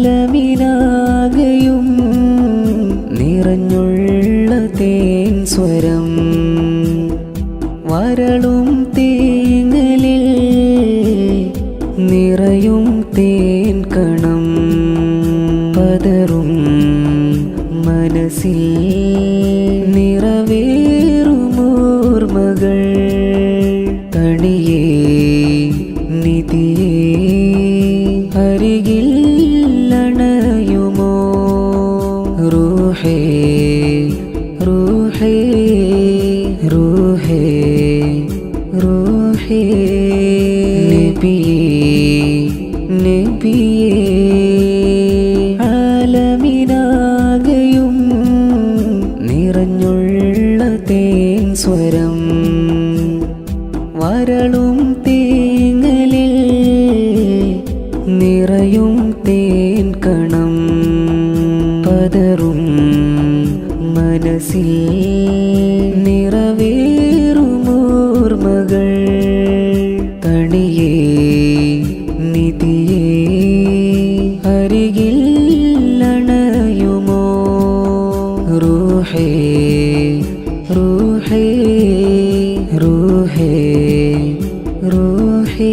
ആലമിനാകെയും നിറഞ്ഞുള്ള തേൻ സ്വരം വരളും തേങ്ങലിൽ നിറയും തേൻ കണം പതറും മനസ്സിൽ നിറവേറുമോർമകൾ തണിയേ നിധിയേ അരികിൽ അണയുമോ റൂഹേ റൂഹേ റൂഹേ റൂഹേ നബിയേ നബിയേ ആലമിനാകെയും നിറഞ്ഞുള്ള തേൻ സ്വരം വരളും തേങ്ങലിൽ നിറയും തേൻ കണം പതറും മനസ്സിൽ നിറവേറുമോർമകൾ തണിയേ നിധിയേ അരികിൽ അണയുമോ റൂഹേ റൂഹേ റൂഹേ റൂഹേ